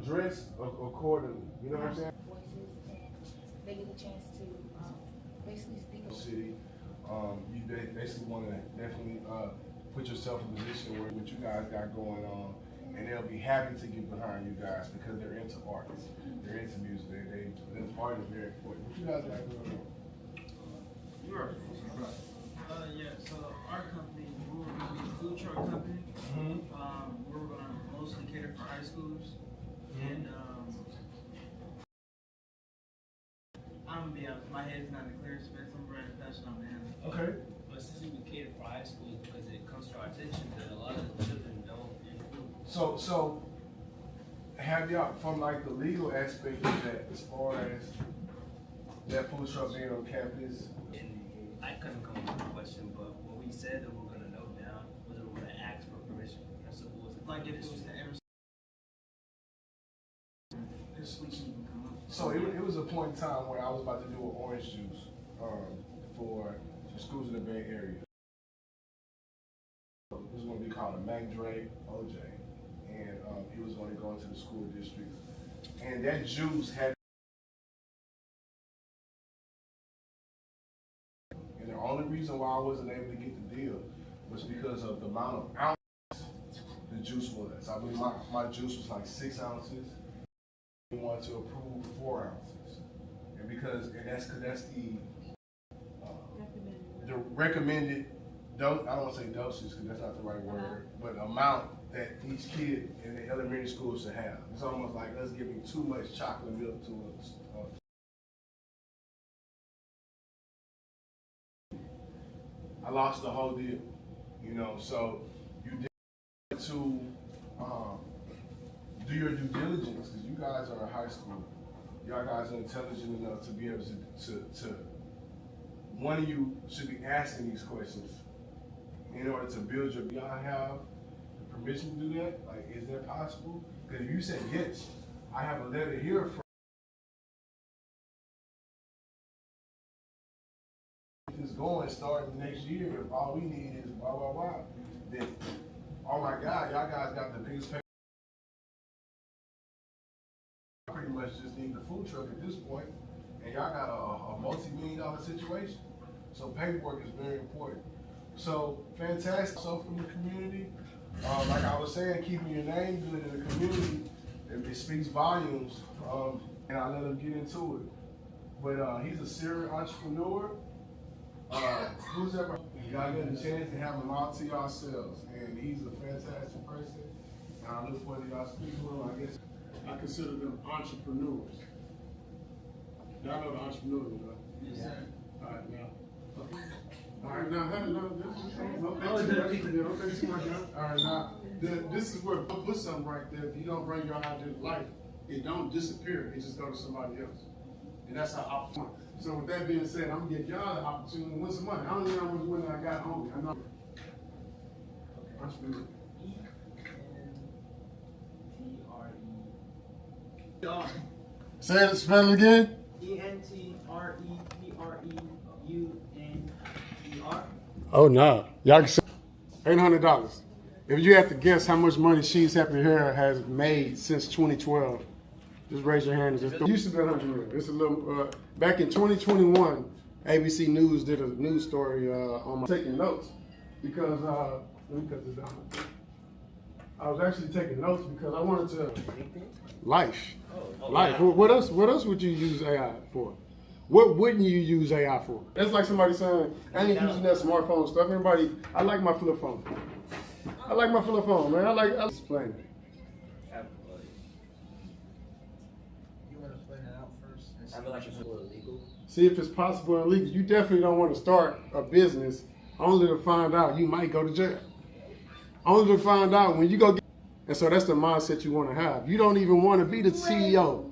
dress accordingly. You know what I'm saying? Voices, and they get the chance to basically speak. City, you basically want to definitely put yourself in a position where what you guys got going on, and they'll be happy to get behind you guys because they're into arts, they're into music. This art is very important. What you guys got going on? Yeah, so our company, we're a food truck company. We're going to mostly cater for high schools. And I'm going to be honest, my head's not in the clear space. I'm ready to touch on man. Okay. But since we cater for high schools, because it comes to our attention that a lot of children don't eat food. So have y'all, from like the legal aspect of that, as far as that food truck being on campus? And I couldn't come up with a question, but what we said that we're going to note down was that we're going to ask for permission from principals. Like if it was to ever this we shouldn't even come up. So it was a point in time where I was about to do an orange juice for some schools in the Bay Area. It was going to be called a Mac Dre OJ, and it was going to go into the school districts. And that juice had, and the only reason why I wasn't able to get the deal was because of the amount of ounces the juice was. I believe my juice was like 6 ounces. We wanted to approve 4 ounces, and that's the recommended dose. I don't want to say doses because that's not the right word, but amount that each kid in the elementary school should have. It's almost like us giving too much chocolate milk to I lost the whole deal, so you did to do your due diligence, because you guys are in high school. Y'all guys are intelligent enough to be able to one of you should be asking these questions in order to build your, y'all have the permission to do that? Like, is that possible? Because if you said yes, I have a letter here from this going starting next year. If all we need is blah, blah, blah, then, oh my God, y'all guys got the biggest pay. Pretty much just need the food truck at this point, and y'all got a multi-million-dollar situation. So paperwork is very important. So fantastic. So from the community, like I was saying, keeping your name good in the community, it speaks volumes. And I let him get into it. But he's a serial entrepreneur. Who's ever y'all get a chance to have him all to yourselves, and he's a fantastic person. And I look forward to y'all speaking to him. I guess I consider them entrepreneurs. Y'all know the entrepreneurs, right? Yes, sir. All right, now. All right, now, all right, now, this is where put something right there. If you don't bring your idea to life, it don't disappear. It just go to somebody else. And that's how opportunity. So with that being said, I'm gonna get y'all the opportunity to win some money. I don't even know how much money I got on me. I know. Entrepreneur. Say it, spell it again. ENTREPREUNER. Oh no, y'all can say $800. If you have to guess how much money She's Happy Hair has made since 2012, just raise your hand and just. It used to be 100 million. It's a little. Back in 2021, ABC News did a news story on my taking notes because let me cut this down. I was actually taking notes because I wanted to life. Life. Yeah. What else would you use AI for? What wouldn't you use AI for? That's like somebody saying, I ain't using that smartphone stuff. Everybody, I like my flip phone. I like my flip phone, man. I explain it. You want to plan it out first? I feel like it's illegal. See if it's possible and legal. You definitely don't want to start a business only to find out you might go to jail. Only to find out when you go get. And so that's the mindset you want to have. You don't even want to be the CEO.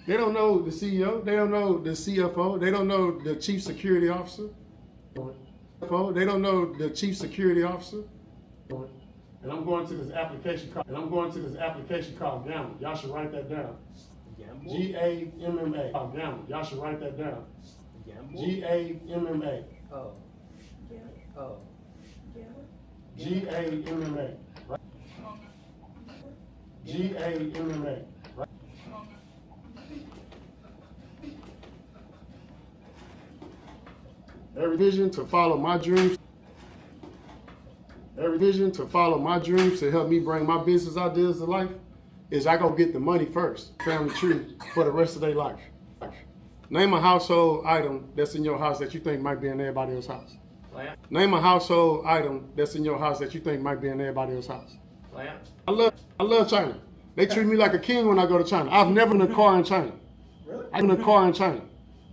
They don't know the CEO. They don't know the CFO. They don't know the chief security officer. They don't know the chief security officer. And I'm going to this application called Gamma. Y'all should write that down. Gamma. Gamma. Y'all should write that down. Gamma. Oh. Oh. Gamma. GAMMA. Right? Every vision to follow my dreams. Every vision to follow my dreams to help me bring my business ideas to life is I go get the money first, family tree, for the rest of their life. Name a household item that's in your house that you think might be in everybody else's house. Lamp. Name a household item that's in your house that you think might be in everybody else's house. Lamp. I love China. They treat me like a king when I go to China. I've never been in a car in China. Really? I've been in a car in China.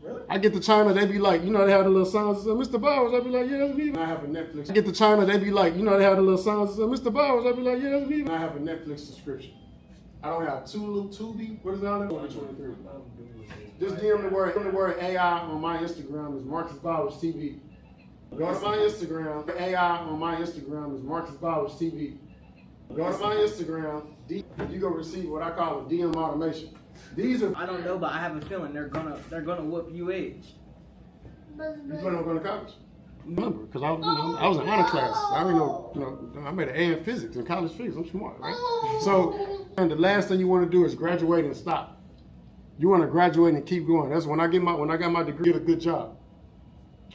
Really? I get to China, they be like, you know, they have the little signs that say, Mr. Bowers. I be like, yeah, that's me. I have a Netflix. I get to China, they be like, you know, they have the little signs that say, Mr. Bowers. I be like, yeah, that's me. I have a Netflix subscription. I don't have Tubi. What is that on there? 23. Just DM the word AI on my Instagram is Marcus Bowers TV. Go to my Instagram. AI on my Instagram is Marcus Bowers TV. Go to my Instagram. You're gonna receive what I call a DM automation. These are. I don't know, but I have a feeling they're gonna whoop you age. You plan on going to college? Remember, because I was in honor class. I already know, I made an A in physics in college physics. I'm smart, right? So, and the last thing you want to do is graduate and stop. You want to graduate and keep going. That's when I got my degree, get a good job,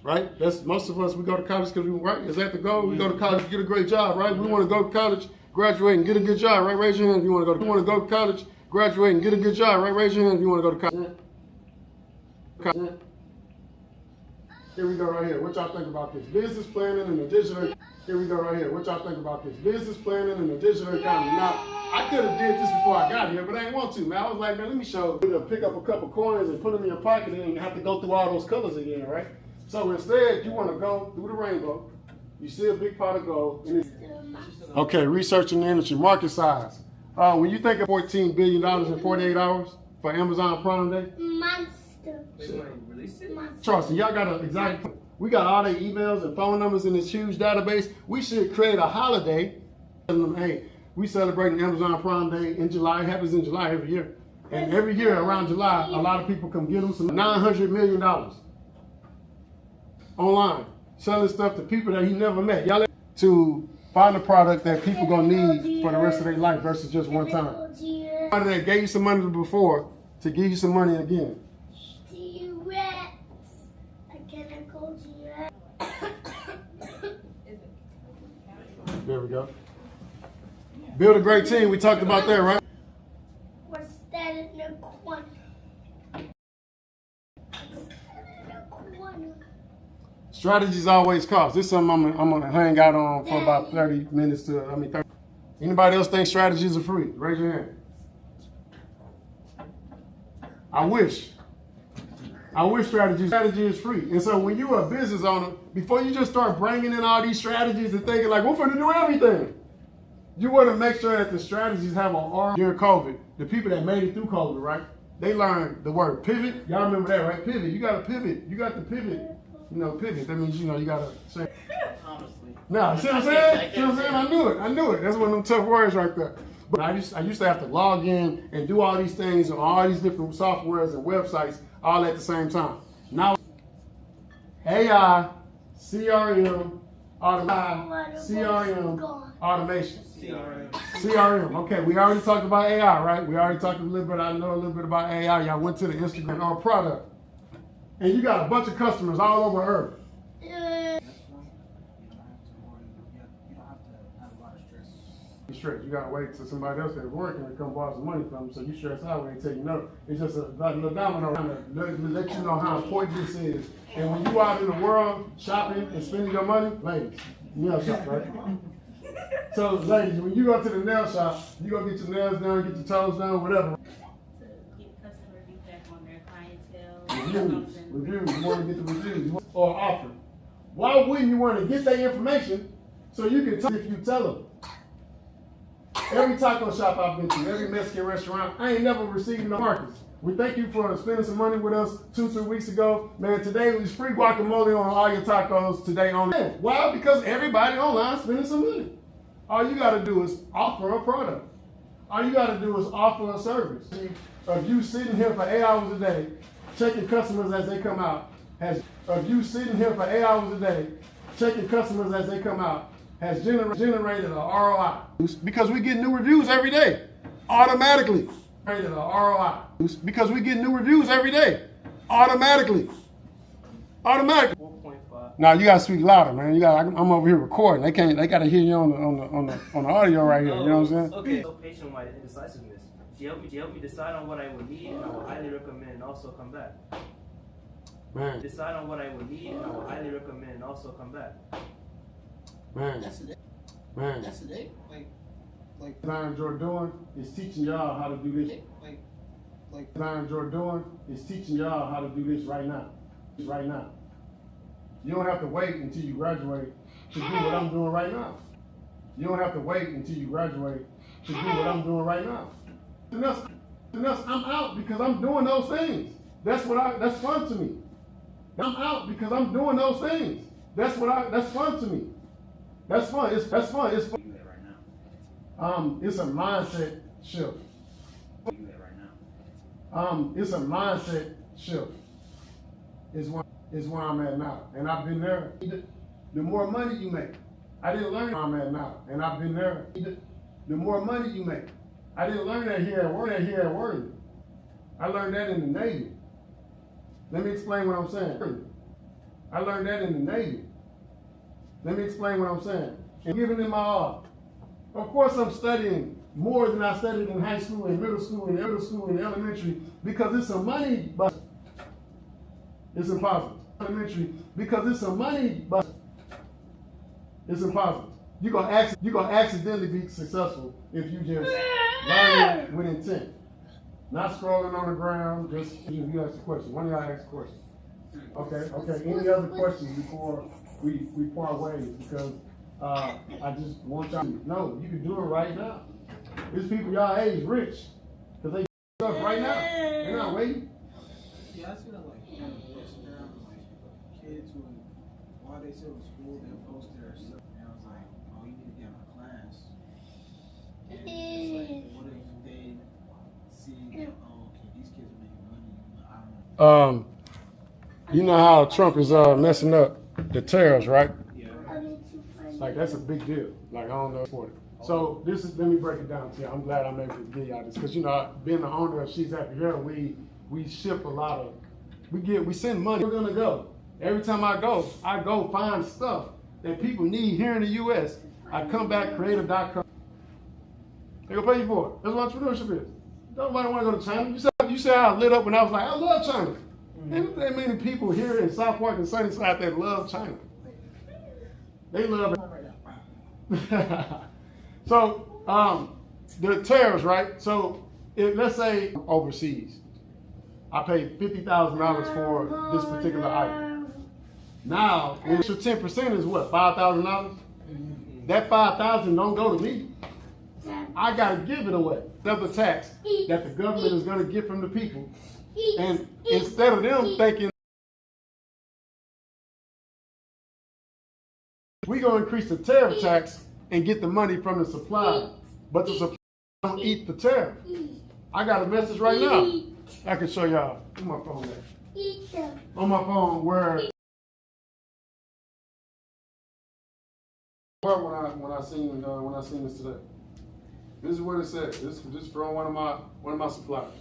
right? That's most of us. We go to college because right? Is that the goal? We go to college, get a great job, right? We want to go to college, graduate, and get a good job, right? Raise your hand if you want to go. You want to go to college, graduate, and get a good job, right? Raise your hand if you want to go to college. Here we go right here. What y'all think about this? Business planning and the digital. Here we go right here. What y'all think about this? Business planning and the digital economy. Now, I could have did this before I got here, but I didn't want to, man. I was like, man, let me show you. Pick up a couple coins and put them in your pocket and you have to go through all those colors again, right? So instead, you want to go through the rainbow. You see a big pot of gold. Okay, researching the industry, market size. When you think of $14 billion in 48 hours for Amazon Prime Day, Charleston, y'all got an exact. We got all their emails and phone numbers in this huge database. We should create a holiday. Hey, we celebrating Amazon Prime Day in July. It happens in July every year. And every year around July, a lot of people come get them some $900 million online, selling stuff to people that he never met. Y'all to find a product that people gonna need for the rest of their life versus just one time. Somebody that gave you some money before to give you some money again. There we go. Build a great team. We talked about that, right? What's that in the corner? Strategies always cost. This is something I'm gonna hang out on for about 30 minutes to 30. Anybody else think strategies are free? Raise your hand. I wish strategy is free. And so when you're a business owner, before you just start bringing in all these strategies and thinking like, we're going to do everything, you want to make sure that the strategies have an ROI. During COVID, the people that made it through COVID, right, they learned the word pivot. Y'all remember that, right? Pivot. You got to pivot. You got to pivot. Pivot. That means, you got to say. Honestly. No, see what I'm saying? See what I'm saying? I knew it. That's one of them tough words right there. But I used to have to log in and do all these things on all these different softwares and websites all at the same time. Now, AI, CRM, automation. CRM. Okay, we already talked about AI, right? We already talked a little bit. I know a little bit about AI. Y'all went to the Instagram or product, and you got a bunch of customers all over Earth. Stress. You gotta wait till somebody else that's working to come borrow some money from them, so you stress out when they tell you no. It's just a little domino to let you know how important this is. And when you out in the world shopping and spending your money, ladies, nail shop, right? So ladies, when you go to the nail shop, you go get your nails done, get your toes done, whatever. To get customer feedback on their clientele. Reviews. You want to get the reviews or offer. Why wouldn't you want to get that information so you can tell if you tell them? Every taco shop I've been to, every Mexican restaurant, I ain't never received no markets. We thank you for spending some money with us 2-3 weeks ago. Man, today was free guacamole on all your tacos today on. Why? Because everybody online spending some money. All you got to do is offer a product. All you got to do is offer a service. Of you sitting here for 8 hours a day, checking customers as they come out, has generated an ROI. Because we get new reviews every day. Automatically. Rated a ROI. Because we get new reviews every day. Automatically. Automatically. 4.5. Now you gotta speak louder, man. I'm over here recording. They gotta hear you on the audio right here. You know what I'm saying? Okay. So patient white indecisiveness. She helped me decide on what I would need, and I would highly recommend and also come back. Man. Decide on what I would need, and I would highly recommend and also come back. Man. That's the day. Man. That's the day. Like What I enjoy doing is teaching y'all how to do this. What I enjoy doing is teaching y'all how to do this right now. Right now. You don't have to wait until you graduate to do what I'm doing right now. You don't have to wait until you graduate to do what I'm doing right now. And that's, I'm out because I'm doing those things. That's fun to me. I'm out because I'm doing those things. That's fun to me. That's fun. It's fun. It's fun. It's a mindset shift. It's a mindset shift. Is where I'm at now, and I've been there. The more money you make, I didn't learn where I'm at now, and I've been there. The more money you make, I didn't learn that here at Word. I learned that in the Navy. Let me explain what I'm saying. I learned that in the Navy. Let me explain what I'm saying. And giving it my all. Of course, I'm studying more than I studied in high school, and middle school, and elementary, because it's a money bust. It's impossible. Elementary, because it's a money bust. It's impossible. You're gonna accidentally be successful if you just learn it with intent. Not scrolling on the ground, just you ask a question. One of y'all ask a question. Okay. Any other questions before we part ways? Because I just want y'all to know you can do it right now. There's people y'all age rich because they stuff right now. They're not waiting. Yeah, I see that like Instagram, like kids who, while they still in school, they'll post their stuff. And I was like, oh, you need to get in my class. And it's like, what if they see, oh, okay, these kids are making money, but I don't know. You know how Trump is messing up the tariffs, right? Yeah. Like that's a big deal. Like I don't know for it. So let me break it down to you. I'm glad I'm able to give y'all this because being the owner of She's Happy Here, we ship a lot of, we send money. We're gonna go. Every time I go find stuff that people need here in the U.S. I come back, creative.com. They gonna pay you for it. That's what entrepreneurship is. Nobody want to go to China. You said how I lit up when I was like, I love China. And there many people here in South Park and Sunnyside that love China. They love it. So, the tariffs, right? So, let's say overseas, I paid $50,000 for this particular item. Now, your 10% is what, $5,000? That $5,000 don't go to me. I gotta give it away. That's the tax that the government is gonna get from the people. And instead of them thinking, we're gonna increase the tariff tax and get the money from the supplier, but the supplier don't eat the tariff. I got a message right now. I can show y'all. Where's my phone at? On my phone, where when I seen this today. This is what it said. This is from one of my suppliers.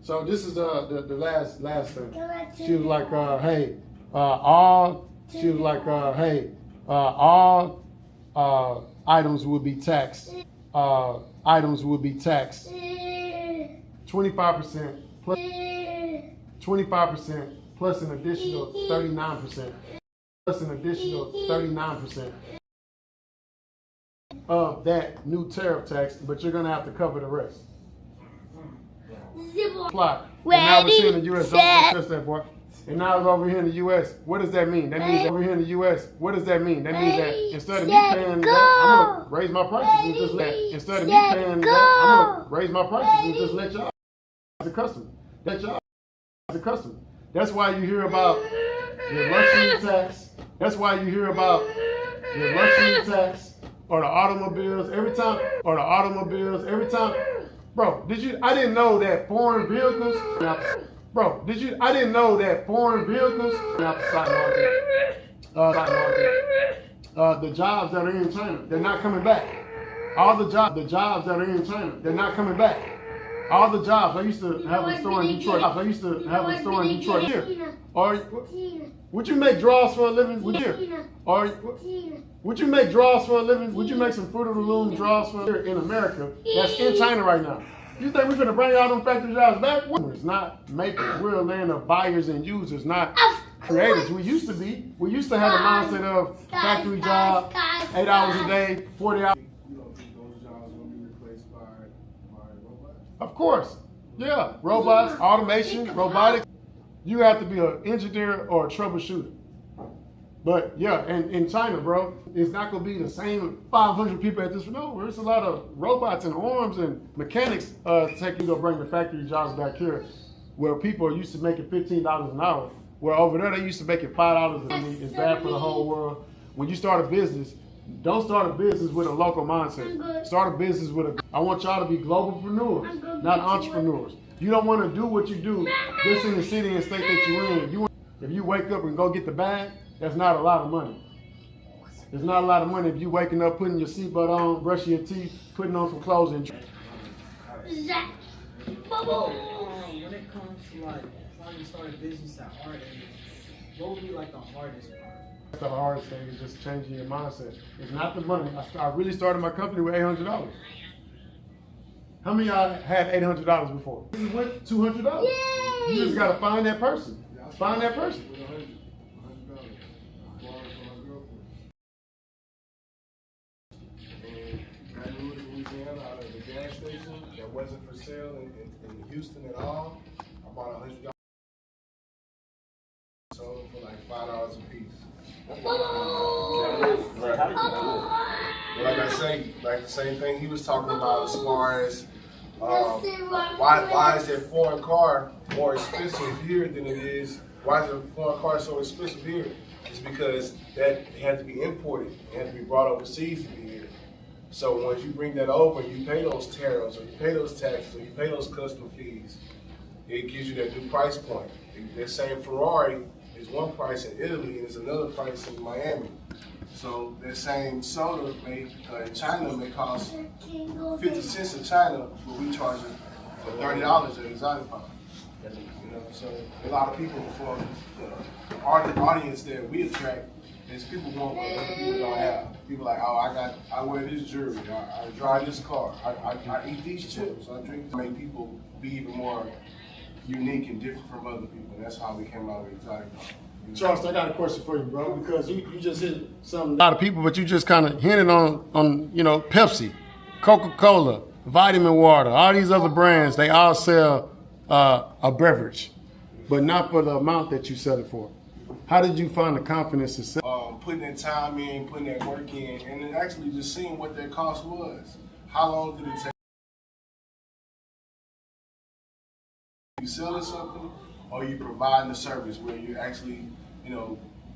So this is the last thing. She was like, hey, all items will be taxed. Items will be taxed 25% plus 25% plus an additional 39%. Plus an additional 39% of that new tariff tax, but you're gonna have to cover the rest. Apply. And now we're seeing the U.S. Don't touch that, boy. And now it's over here in the U.S. What does that mean? That means over here in the U.S. What does that mean? That means that instead of me paying that, I'm gonna raise my prices and just let. Instead of me paying that, I'm gonna raise my prices and just let y'all as a customer. Let y'all as a customer. That's why you hear about your luxury tax. That's why you hear about your luxury tax or the automobiles every time. Bro, I didn't know that foreign vehicles. I didn't know that foreign vehicles. The jobs that are in China, they're not coming back. All the jobs that are in China, they're not coming back. All the jobs. I used to have a store in Detroit. Here. Or would you make draws for a living? Or would you make draws for a living? Would you make some Fruit of the Loom draws for here in America? That's in China right now. You think we're gonna bring all them factory jobs back? It's not makers. We're a land of buyers and users, not creators. We used to be. We used to have a mindset of factory job, 8 hours a day, 40 hours. You don't think those jobs will be replaced by robots? Of course. Yeah. Robots, automation, robotics. You have to be an engineer or a troubleshooter. But yeah, and in China, bro, it's not gonna be the same 500 people at this. No, there's a lot of robots and arms and mechanics to bring the factory jobs back here, where people are used to making $15 an hour. Where over there they used to making $5 a week. It's bad for the whole world. When you start a business, don't start a business with a local mindset. Start a business with I want y'all to be globalpreneurs, not entrepreneurs. You don't want to do what you do just in the city and state that you're in. If you wake up and go get the bag, that's not a lot of money. There's not a lot of money if you waking up, putting your seatbelt on, brushing your teeth, putting on some clothes and When it comes to like trying to start a business at our age, what would be like the hardest part? The hardest thing is just changing your mindset. It's not the money. I really started my company with $800. How many of y'all had $800 before? You went $200. You just gotta find that person. Find that person. Out of the gas station that wasn't for sale in Houston at all. I bought $100. Sold them for like $5 a piece. Like I say, like the same thing he was talking about as far as why is that foreign car more expensive here than it is? Why is the foreign car so expensive here? It's because that had to be imported. It had to be brought overseas to be here. So once you bring that over, you pay those tariffs, or you pay those taxes, or you pay those custom fees, it gives you that new price point. That same Ferrari is one price in Italy and is another price in Miami. So that same soda made in China may cost 50 cents in China, but we charge it for $30 at Exotic Pop. You know, so a lot of people for the audience that we attract is people want what other people don't have. People like, oh, I wear this jewelry, I drive this car, I eat these chips, I drink. To make people be even more unique and different from other people. And that's how we came out with Exotic Pop. Charles, I got a question for you, bro, because you just hit something. A lot of people, but you just kind of hinted on Pepsi, Coca-Cola, vitamin water, all these other brands. They all sell a beverage, but not for the amount that you sell it for. How did you find the confidence to sell? Putting that time in, putting that work in, and then actually just seeing what that cost was. How long did it take? You selling something, or you providing a service where you're actually,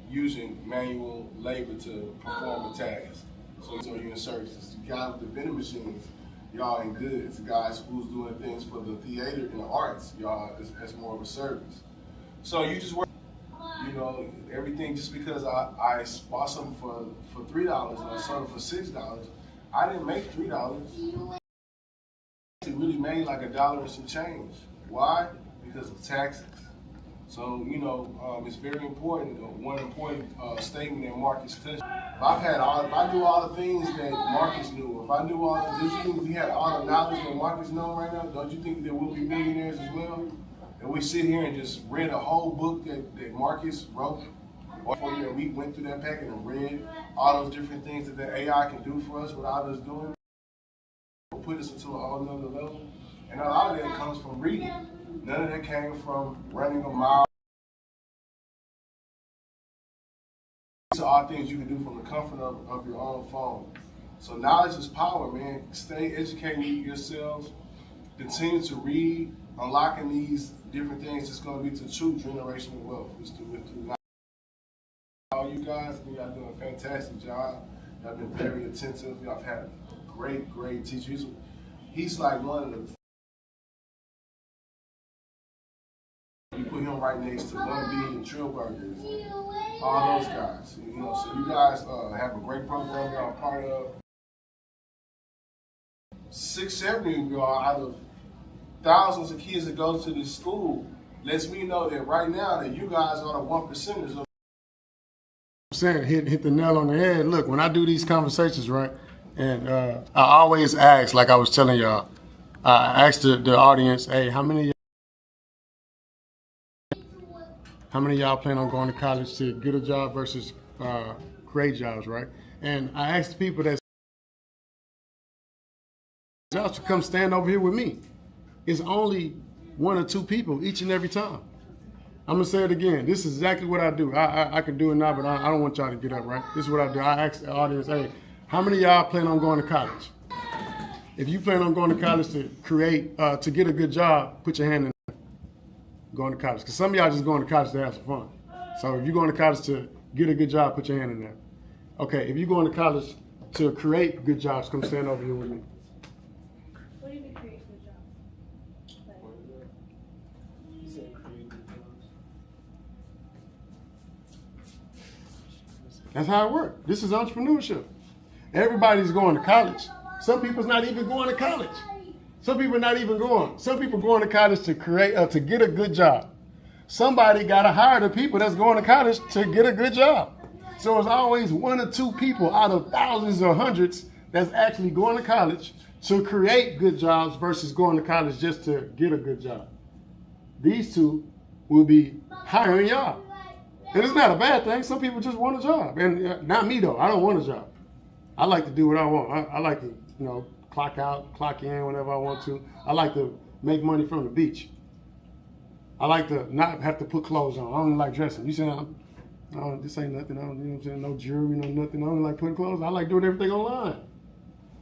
using manual labor to perform a task. So you're in services. The guy with the vending machines, y'all ain't good. It's the guys who's doing things for the theater and the arts, y'all, as more of a service. So you just work. Everything just because I bought something for $3 and I sold it for $6, I didn't make $3. It really made like $1 and some change. Why? Because of taxes. So, it's very important. One important statement that Marcus touched. If I knew all the things that Marcus knew, if I knew all the, did you think we had all the knowledge that Marcus knows right now? Don't you think that we'll be millionaires as well? And we sit here and just read a whole book that Marcus wrote, or we went through that packet and read all those different things that the AI can do for us without us doing. It'll put us into a whole nother level. And a lot of that comes from reading. None of that came from running a mile. These are all things you can do from the comfort of your own phone. So knowledge is power, man. Stay educating yourselves. Continue to read. Unlocking these different things is going to be to true generational wealth. All you guys, y'all doing a fantastic job. Y'all been very attentive. Y'all have had a great teacher. He's like one of the. You put him right next to Bun B and Trill Burgers, all those guys. So you guys have a great program y'all part of. 6, 7 of y'all out of thousands of kids that go to this school lets me know that right now that you guys are the 1%ers of saying hit the nail on the head. Look, when I do these conversations, right, and I always ask, like I was telling y'all, I asked the audience, hey, how many of y'all plan on going to college to get a job versus create jobs, right? And I asked the people that jobs to come stand over here with me. It's only 1 or 2 people each and every time. I'm gonna say it again. This is exactly what I do. I can do it now, but I don't want y'all to get up, right? This is what I do. I ask the audience, hey, how many of y'all plan on going to college? If you plan on going to college to create, to get a good job, put your hand in there. Going to college. Because some of y'all just going to college to have some fun. So if you're going to college to get a good job, put your hand in there. Okay, if you're going to college to create good jobs, come stand over here with me. What do you mean create good jobs? You said create good jobs. That's how it works. This is entrepreneurship. Everybody's going to college. Some people's not even going to college. Some people are not even going. Some people going to college to create, to get a good job. Somebody got to hire the people that's going to college to get a good job. So it's always 1 or 2 people out of thousands or hundreds that's actually going to college to create good jobs versus going to college just to get a good job. These 2 will be hiring y'all. And it's not a bad thing. Some people just want a job. And not me, though. I don't want a job. I like to do what I want. I like to, clock out, clock in whenever I want to. I like to make money from the beach. I like to not have to put clothes on. I don't like dressing. You say, this ain't nothing. I don't, you know what I'm saying? No jewelry, no nothing. I don't like putting clothes on. I like doing everything online.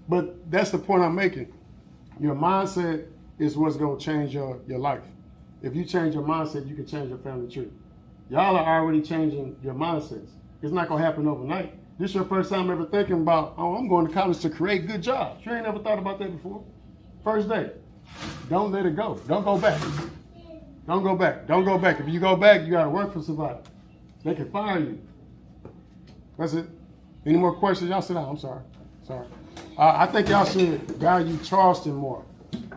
But that's the point I'm making. Your mindset is what's going to change your life. If you change your mindset, you can change your family tree. Y'all are already changing your mindsets. It's not going to happen overnight. This is your first time ever thinking about, I'm going to college to create good jobs. You ain't never thought about that before. First day. Don't let it go. Don't go back. Don't go back. Don't go back. If you go back, you got to work for somebody. They can fire you. That's it. Any more questions? Y'all sit down. I'm sorry. I think y'all should value Charleston more.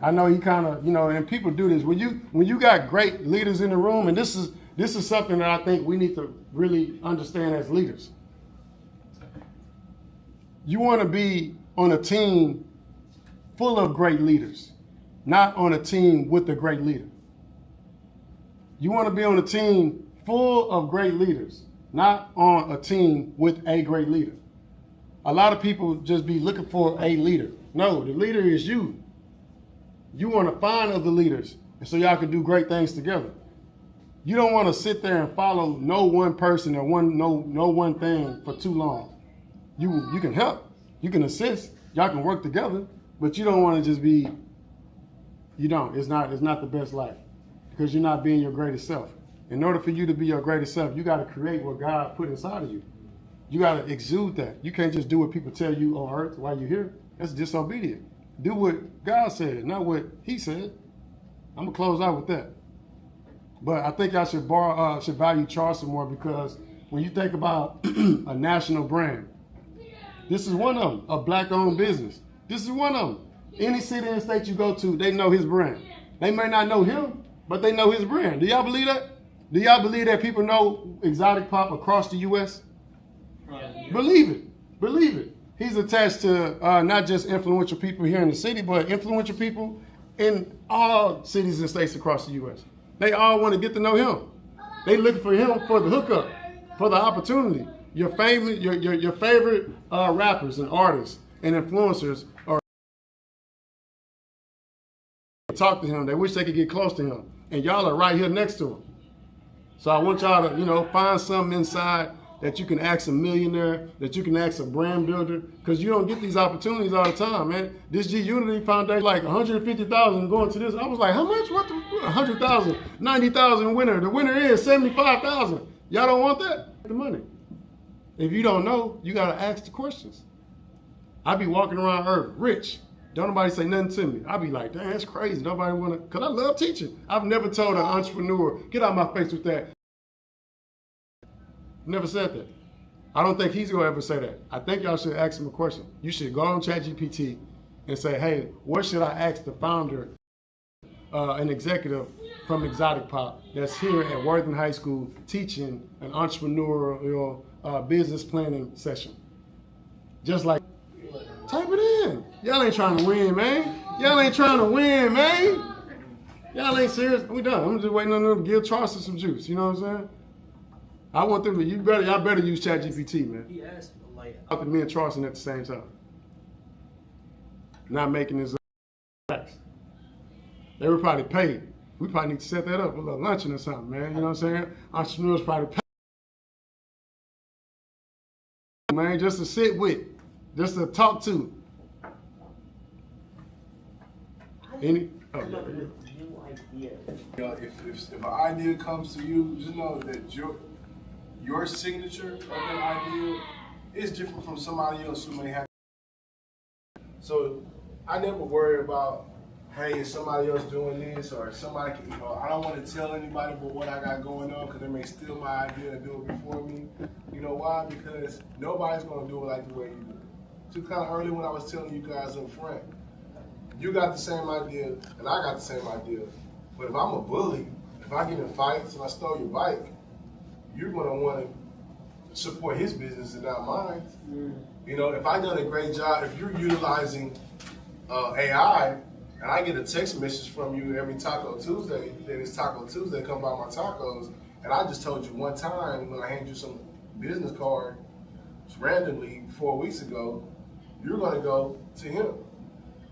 I know he kind of, and people do this. When you got great leaders in the room, and this is something that I think we need to really understand as leaders. You want to be on a team full of great leaders, not on a team with a great leader. You want to be on a team full of great leaders, not on a team with a great leader. A lot of people just be looking for a leader. No, the leader is you. You want to find other leaders so y'all can do great things together. You don't want to sit there and follow no one person or no one thing for too long. You can help, you can assist, y'all can work together, but you don't want to just be, it's not the best life because you're not being your greatest self. In order for you to be your greatest self, you got to create what God put inside of you. You got to exude that. You can't just do what people tell you on earth while you're here. That's disobedient. Do what God said, not what he said. I'm going to close out with that. But I think I should value Charleston more because when you think about a national brand, this is one of them, a black-owned business. This is one of them. Any city and state you go to, they know his brand. They may not know him, but they know his brand. Do y'all believe that? Do y'all believe that people know Exotic Pop across the U.S.? Yeah. Believe it. Believe it. He's attached to not just influential people here in the city, but influential people in all cities and states across the U.S. They all want to get to know him. They looking for him for the hookup, for the opportunity. Your favorite rappers and artists and influencers are talk to him. They wish they could get close to him, and y'all are right here next to him. So I want y'all to, find something inside that you can ask a millionaire, that you can ask a brand builder, because you don't get these opportunities all the time, man. This G Unity Foundation, like 150,000 going to this. I was like, how much? What? 100,000, 90,000 winner. The winner is 75,000. Y'all don't want that? The money. If you don't know, you got to ask the questions. I be walking around Earth rich. Don't nobody say nothing to me. I be like, dang, that's crazy. Nobody want to, because I love teaching. I've never told an entrepreneur, get out of my face with that. Never said that. I don't think he's going to ever say that. I think y'all should ask him a question. You should go on ChatGPT and say, hey, what should I ask the founder, an executive from Exotic Pop that's here at Worthing High School teaching an entrepreneurial business planning session? Just like, type it in. Y'all ain't trying to win, man. Y'all ain't trying to win, man. Y'all ain't serious. We done. I'm just waiting on them to give Charleston some juice. You know what I'm saying? I want them to. Y'all better use ChatGPT, man. He asked, like, Out to me and Charleston at the same time. Not making this facts. They were probably paid. We probably need to set that up, a little luncheon or something, man. You know what I'm saying? Entrepreneurs probably pay, man, just to sit with, just to talk to. Any? Oh, yeah. You know, if an idea comes to you, just know that your signature of that idea is different from somebody else who may have. So I never worry about, hey, is somebody else doing this, or somebody can, I don't want to tell anybody about what I got going on because they may steal my idea and do it before me. You know why? Because nobody's going to do it like the way you do it. So kind of early when I was telling you guys up front, you got the same idea and I got the same idea. But if I'm a bully, if I get in fights and I stole your bike, you're going to want to support his business and not mine. You know, if I done a great job, if you're utilizing AI, and I get a text message from you every Taco Tuesday, that it's Taco Tuesday, come buy my tacos, and I just told you one time when I handed you some business card randomly 4 weeks ago, you're going to go to him.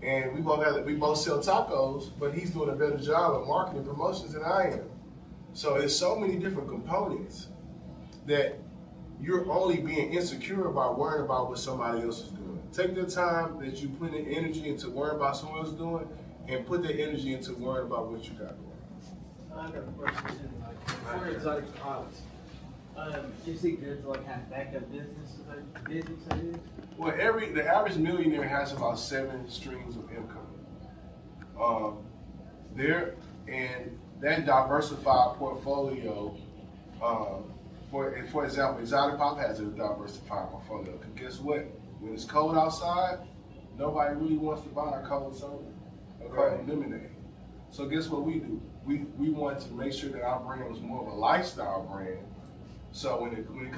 And we both sell tacos, but he's doing a better job of marketing promotions than I am. So there's so many different components that you're only being insecure about worrying about what somebody else is doing. Take the time that you put in energy into worrying about someone else doing, and put that energy into worrying about what you got going. I got a question. Like, for exotic products, is it good to like have backup business? Well, the average millionaire has about 7 streams of income. And that diversified portfolio. For example, Exotic Pop has a diversified portfolio. Because guess what? When it's cold outside, nobody really wants to buy our cold soda or cold lemonade. So guess what we do? We want to make sure that our brand was more of a lifestyle brand. So when it comes,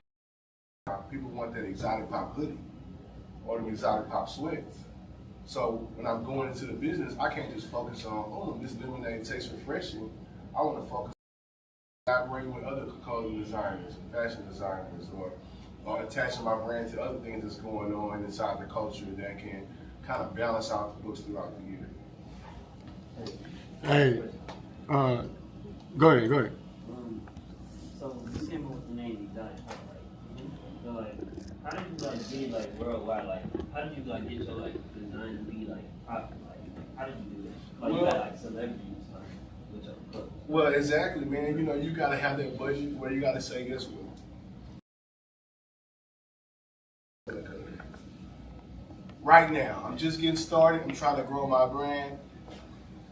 people want that Exotic Pop hoodie or the Exotic Pop sweats. So when I'm going into the business, I can't just focus on, this lemonade tastes refreshing. I want to focus on collaborating with other clothing designers, fashion designers, or attaching my brand to other things that's going on inside the culture that can kind of balance out the books throughout the year. Hey, go ahead. So you came up with the name Exotic Pop, right? So like, how did you like get like worldwide? Like, how did you like get your like design to be like popular? Like, how did you do that? Like, you got like celebrities like with your clothes. Well, exactly, man. You gotta have that budget where you gotta say, guess what? Right now, I'm just getting started. I'm trying to grow my brand.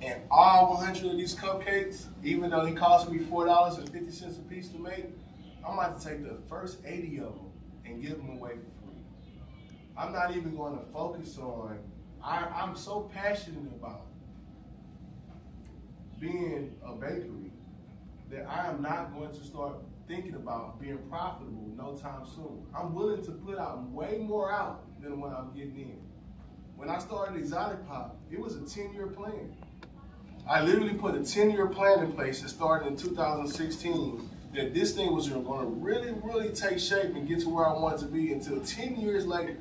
And all 100 of these cupcakes, even though they cost me $4.50 a piece to make, I'm about to take the first 80 of them and give them away for free. I'm not even going to focus on, I'm so passionate about being a bakery that I am not going to start thinking about being profitable no time soon. I'm willing to put out way more out than what I'm getting in. When I started Exotic Pop, it was a 10-year plan. I literally put a 10-year plan in place that started in 2016 that this thing was going to really, really take shape and get to where I wanted to be until 10 years later.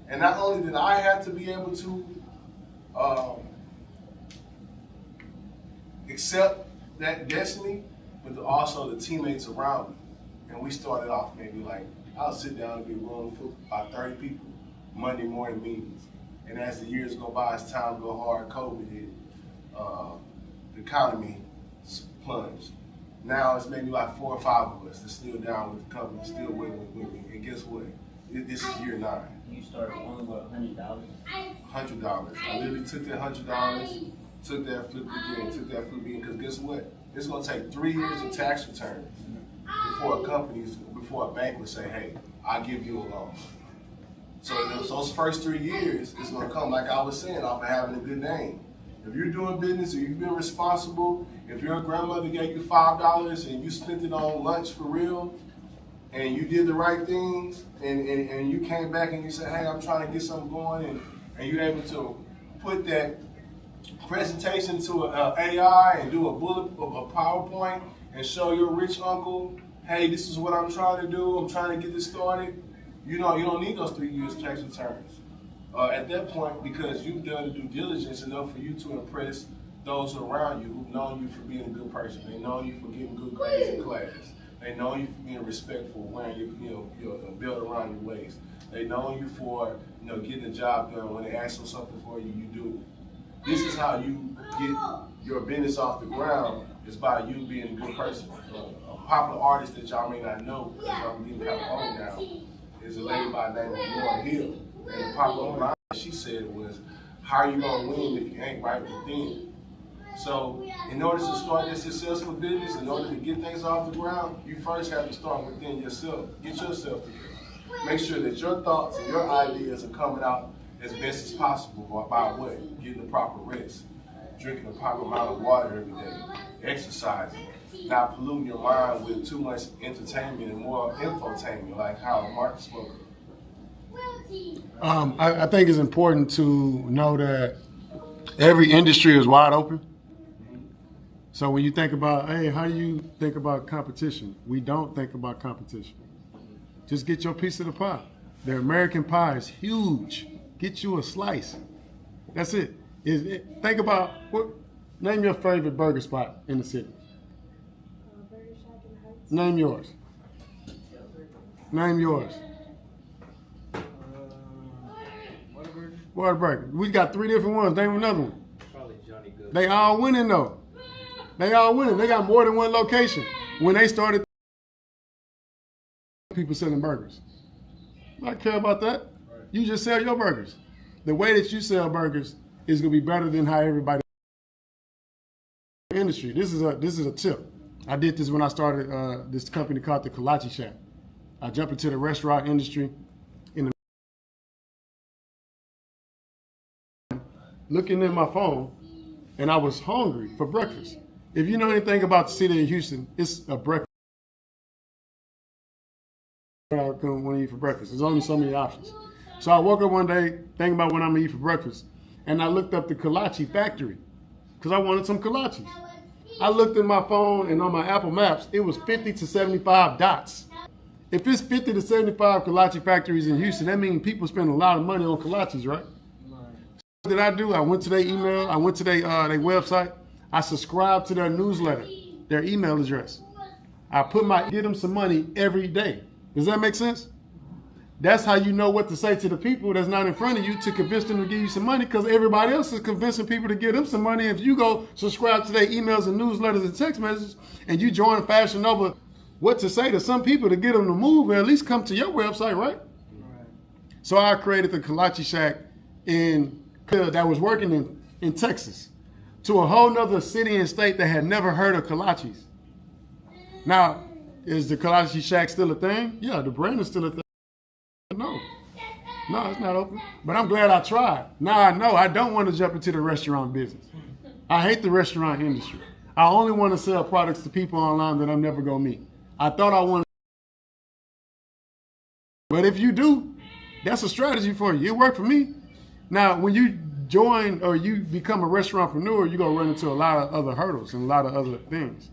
And not only did I have to be able to accept that destiny, but also the teammates around me. And we started off maybe like, I'll sit down and be room for about 30 people, Monday morning meetings. And as the years go by, as time go hard, COVID hit, the economy plunged. Now it's maybe like 4 or 5 of us that's still down with the company, still with me. And guess what? This is year 9. You started only with $100? $100. I literally took that $100, took that flip again, because guess what? It's gonna take 3 years of tax returns before a bank would say, hey, I'll give you a loan. So those first 3 years is gonna come, like I was saying, off of having a good name. If you're doing business, or you've been responsible, if your grandmother gave you $5 and you spent it on lunch for real, and you did the right things, and you came back and you said, hey, I'm trying to get something going, and you're able to put that presentation to an AI and do a PowerPoint and show your rich uncle, hey, this is what I'm trying to do, I'm trying to get this started. You don't need those 3 years tax returns at that point, because you've done the due diligence enough for you to impress those around you who've known you for being a good person. They know you for getting good grades in class. They know you for being respectful, wearing your belt around your waist. They know you for getting the job done. When they ask for something for you, you do it. This is how you get your business off the ground, is by you being a good person. A popular artist that y'all may not know, because I'm getting kind of old now, is a lady by the name of Laura Hill. And the popular line she said was, how are you going to win if you ain't right within? So in order to start this successful business, in order to get things off the ground, you first have to start within yourself. Get yourself together. Make sure that your thoughts and your ideas are coming out as best as possible. By what? Getting the proper rest, drinking the proper amount of water every day, exercising, not polluting your mind with too much entertainment and more infotainment, like how Mark spoke of. I think it's important to know that every industry is wide open. So when you think about, hey, how do you think about competition? We don't think about competition. Just get your piece of the pie. The American pie is huge. Get you a slice. That's it. Think about, name your favorite burger spot in the city. Name yours. Name yours. Whataburger. We got 3 different ones. Name another one. Probably Johnny Good. They all winning though. They all winning. They got more than one location. When they started, people selling burgers. I don't care about that. You just sell your burgers. The way that you sell burgers is gonna be better than how everybody in the industry. This is a tip. I did this when I started this company called the Kolache Shack. I jumped into the restaurant industry. Looking in my phone, and I was hungry for breakfast. If you know anything about the city of Houston, it's a breakfast. I want to eat for breakfast. There's only so many options. So I woke up one day thinking about what I'm gonna eat for breakfast, and I looked up the kolache factory because I wanted some kolaches. I looked in my phone, and on my Apple Maps, it was 50 to 75 dots. If it's 50 to 75 kolache factories in Houston, that means people spend a lot of money on kolaches, right? What did I do? I went to their email, I went to their website, I subscribed to their newsletter, their email address. I get them some money every day. Does that make sense? That's how you know what to say to the people that's not in front of you to convince them to give you some money, because everybody else is convincing people to give them some money. If you go subscribe to their emails and newsletters and text messages, and you join Fashion Nova, what to say to some people to get them to move, or at least come to your website, right? So I created the Kolache Shack that was working in Texas, to a whole nother city and state that had never heard of kolaches. Now, is the Kolache Shack still a thing? Yeah, the brand is still a thing. No, it's not open. But I'm glad I tried. Now I know I don't want to jump into the restaurant business. I hate the restaurant industry. I only want to sell products to people online that I'm never going to meet. I thought I wanted. But if you do, that's a strategy for you. It worked for me. Now, when you join or you become a restaurantpreneur, you're going to run into a lot of other hurdles and a lot of other things.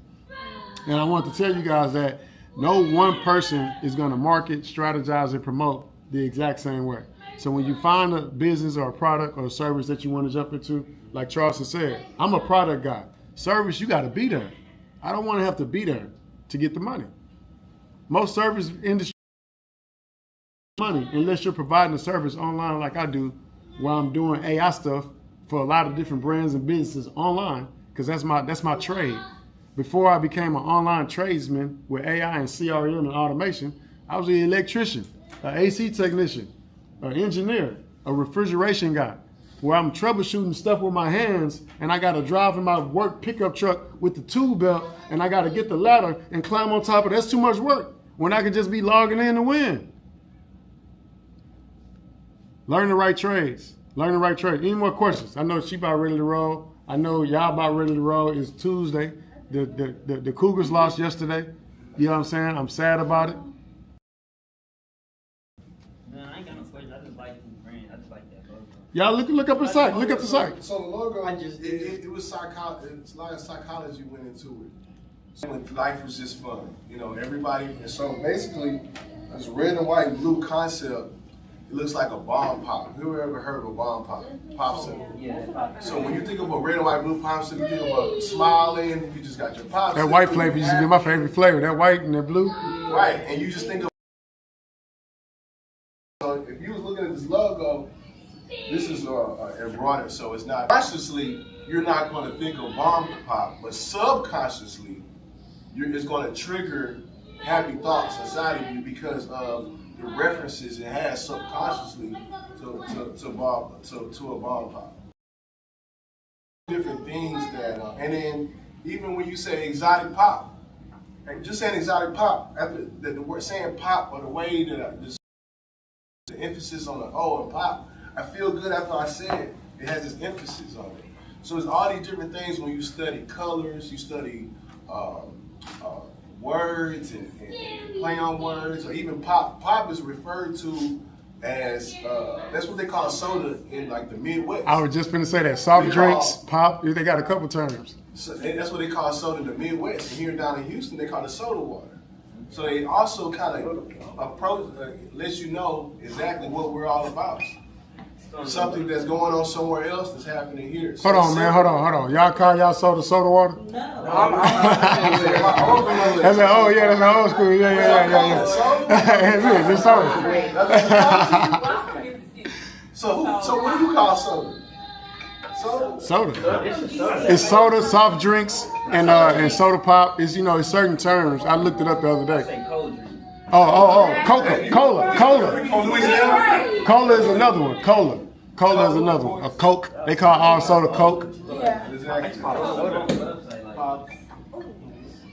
And I want to tell you guys that no one person is going to market, strategize, and promote the exact same way. So when you find a business or a product or a service that you want to jump into, like Charleston said, I'm a product guy. Service, you got to be there. I don't want to have to be there to get the money. Most service industry money, unless you're providing a service online like I do, where I'm doing AI stuff for a lot of different brands and businesses online, because that's my trade. Before I became an online tradesman with AI and CRM and automation, I was an electrician, an AC technician, an engineer, a refrigeration guy, where I'm troubleshooting stuff with my hands, and I got to drive in my work pickup truck with the tool belt, and I got to get the ladder and climb on top of it. That's too much work when I could just be logging in to win. Learn the right trades. Learn the right trade. Any more questions? I know she about ready to roll. I know y'all about ready to roll. It's Tuesday. The Cougars lost yesterday. You know what I'm saying? I'm sad about it. Man, I ain't got no questions. I just like the brand. I just like that logo. Y'all look up the site. Look up the site. So the logo, I just did. it was psychology. It's a lot of psychology went into it. So life was just fun, you know. Everybody, and so basically, this red and white and blue concept. It looks like a bomb pop. Who ever heard of a bomb pop? Popsicle. Yeah. So when you think of a red and white blue popsicle, you think about smiling. You just got your popsicle. That white flavor used to be my favorite flavor. That white and that blue. Right, and you just think of. So if you was looking at this logo, this is embroidered, so it's not consciously. You're not going to think of bomb pop, but subconsciously, it's going to trigger happy thoughts inside of you because of the references it has subconsciously to a bomb pop. Different things that, and then even when you say exotic pop, and just saying exotic pop, after the word saying pop or the way that the emphasis on the O and pop, I feel good after I said it has this emphasis on it. So it's all these different things when you study colors, you study words and play on words, or even pop. Pop is referred to as, that's what they call soda in like the Midwest. I was just finna say that. Soft drinks, pop, they got a couple terms. So that's what they call soda in the Midwest. And here down in Houston, they call it soda water. So they also kind of approach, lets you know exactly what we're all about. Something that's going on somewhere else that's happening here. So Hold on, man. Hold on. Y'all call y'all soda water? No. That's like, oh yeah, that's an old school. Yeah. It's soda. So what do you call soda? Soda. It's soda, soft drinks, and soda pop. It's it's certain terms. I looked it up the other I day. say cold drink. Cola. From Louisiana? Cola is another one. Cola is another one. A Coke. They call all soda Coke. Yeah. Exactly.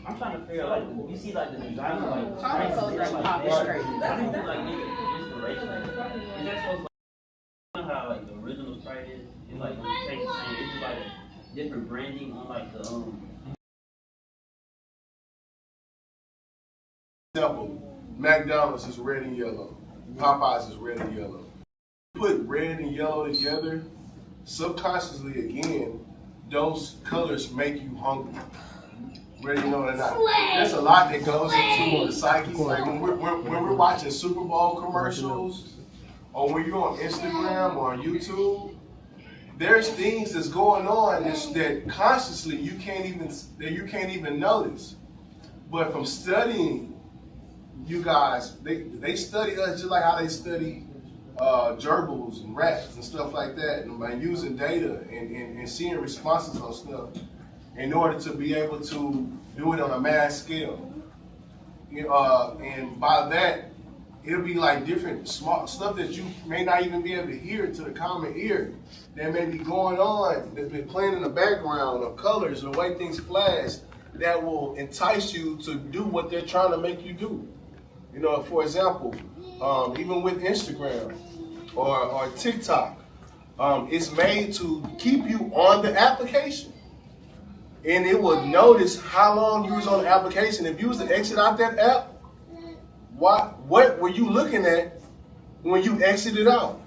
I'm trying to figure out, like, you see, like, the design of, like, Pop Sprite, culture, like, pop this, is crazy. how do you, like, get inspiration? Is that supposed to, like, how, like, the original Sprite is? It's, like, when you take the same, it's, like, different branding on, like, the, Example, McDonald's is red and yellow. Popeyes is red and yellow. Put red and yellow together, subconsciously again, those colors make you hungry. Whether you know it or not. There's a lot that goes into the psyche. Like when we're watching Super Bowl commercials, or when you're on Instagram or on YouTube, there's things that's going on that consciously you can't even notice. But from studying you guys, they study us just like how they study gerbils and rats and stuff like that, and by using data and seeing responses on stuff in order to be able to do it on a mass scale. And by that, it'll be like different small stuff that you may not even be able to hear to the common ear that may be going on, that's been playing in the background of colors, the way things flash, that will entice you to do what they're trying to make you do. For example, even with Instagram or TikTok, it's made to keep you on the application. And it will notice how long you was on the application. If you was to exit out that app, what were you looking at when you exited out?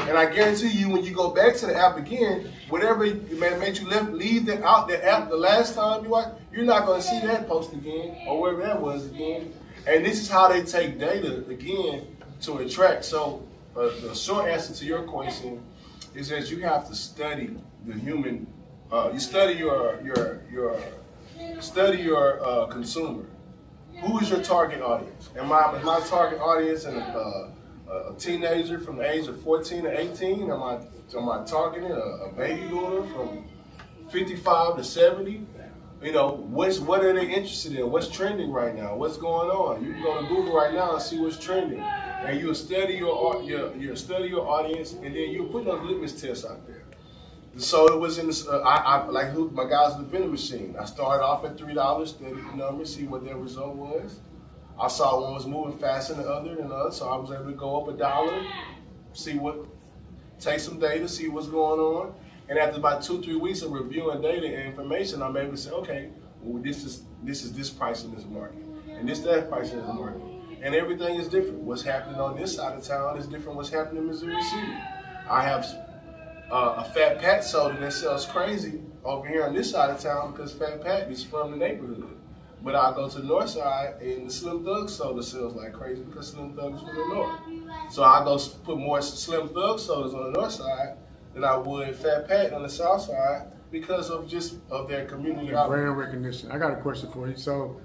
And I guarantee you, when you go back to the app again, whatever made you leave the app the last time you're not going to see that post again or wherever that was again. And this is how they take data again to attract. So the short answer to your question is that you have to study the human. You study your consumer. Who is your target audience? Am my target audience a teenager from the age of 14 to 18? Am I targeting a baby boomer from 55 to 70? What are they interested in? What's trending right now? What's going on? You can go to Google right now and see what's trending, and you'll study your audience, and then you'll put those litmus tests out there. So it was in this. My guys in the vending machine. I started off at $3, studied the numbers, see what their result was. I saw one was moving faster than the other, so I was able to go up $1. take some data, see what's going on, and after about 2-3 weeks of reviewing data and information, I'm able to say, okay, well, this is this price in this market, and that price in this market, and everything is different. What's happening on this side of town is different. What's happening in Missouri City. I have a Fat Pat soda that sells crazy over here on this side of town because Fat Pat is from the neighborhood. But I go to the north side and the Slim Thug soda sells like crazy because Slim Thug is from the north. So I go put more Slim Thug sodas on the north side than I would Fat Pat on the south side because of their community. Brand recognition. I got a question for you. So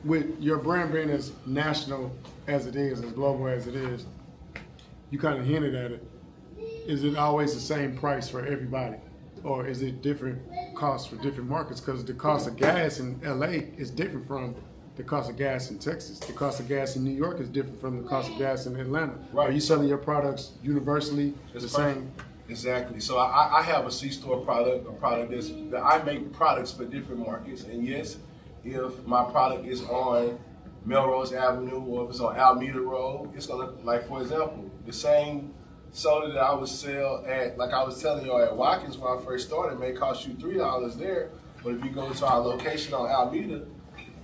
with your brand being as national as it is, as global as it is, you kind of hinted at it. Is it always the same price for everybody? Or is it different costs for different markets? Because the cost of gas in LA is different from the cost of gas in Texas. The cost of gas in New York is different from the cost of gas in Atlanta. Right. Are you selling your products universally the same? Exactly. So I have a C-store product, that I make products for different markets. And yes, if my product is on Melrose Avenue or if it's on Alameda Road, it's gonna, like for example, the same soda that I would sell at, like I was telling y'all at Watkins when I first started, may cost you $3 there, but if you go to our location on Alameda,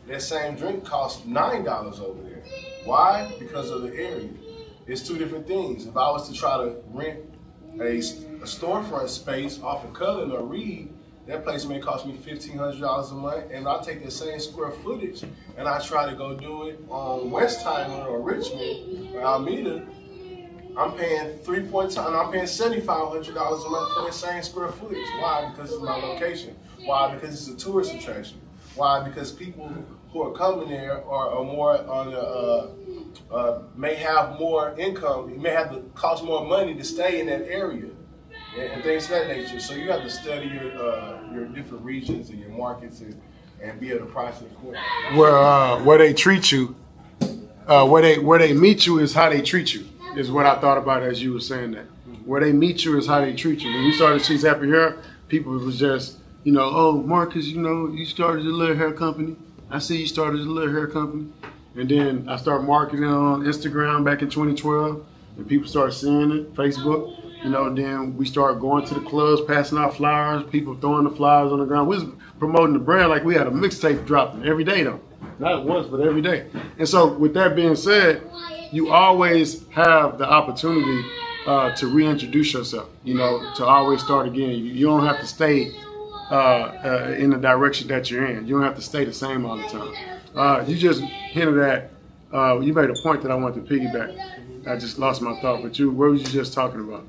that same drink costs $9 over there. Why? Because of the area. It's two different things. If I was to try to rent a storefront space off of Cullen or Reed, that place may cost me $1,500 a month, and I take the same square footage and I try to go do it on Westheimer or Richmond or Alameda, I'm paying 3-4 times. I'm paying $7,500 a month for the same square footage. Why? Because it's my location. Why? Because it's a tourist attraction. Why? Because people who are coming there are more on the may have more income. It may have to cost more money to stay in that area and things of that nature. So you have to study your different regions and your markets and be able to price it accordingly. Where they treat you, where they meet you is how they treat you. Is what I thought about as you were saying that. Where they meet you is how they treat you. When we started She's Happy Hair, people was just, oh, Marcus, you started a little hair company. I see you started a little hair company. And then I started marketing on Instagram back in 2012, and people started seeing it, Facebook. Then we started going to the clubs, passing out flyers, people throwing the flyers on the ground. We was promoting the brand like we had a mixtape dropping every day though. Not once, but every day. And so with that being said, you always have the opportunity to reintroduce yourself, to always start again. You don't have to stay in the direction that you're in. You don't have to stay the same all the time. You just hinted at, you made a point that I wanted to piggyback. I just lost my thought, but what were you just talking about?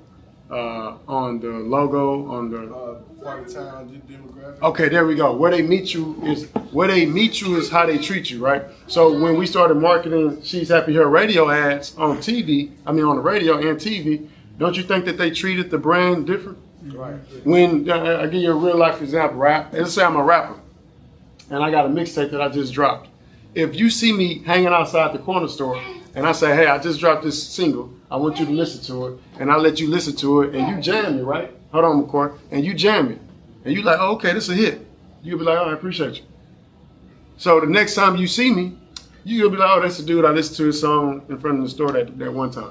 On the logo, on the part of town demographic. Okay, there we go. Where they meet you is how they treat you, right? So when we started marketing She's Happy Hair radio ads on TV, on the radio and TV, don't you think that they treated the brand different? Right. When I give you a real life example, right? Let's say I'm a rapper, and I got a mixtape that I just dropped. If you see me hanging outside the corner store, and I say, hey, I just dropped this single, I want you to listen to it, and I let you listen to it, and you jam it, right? Hold on, McCoy. And you jam it. And you like, oh, okay, this is a hit. You'll be like, oh, I appreciate you. So the next time you see me, you'll be like, oh, that's the dude I listened to his song in front of the store that one time.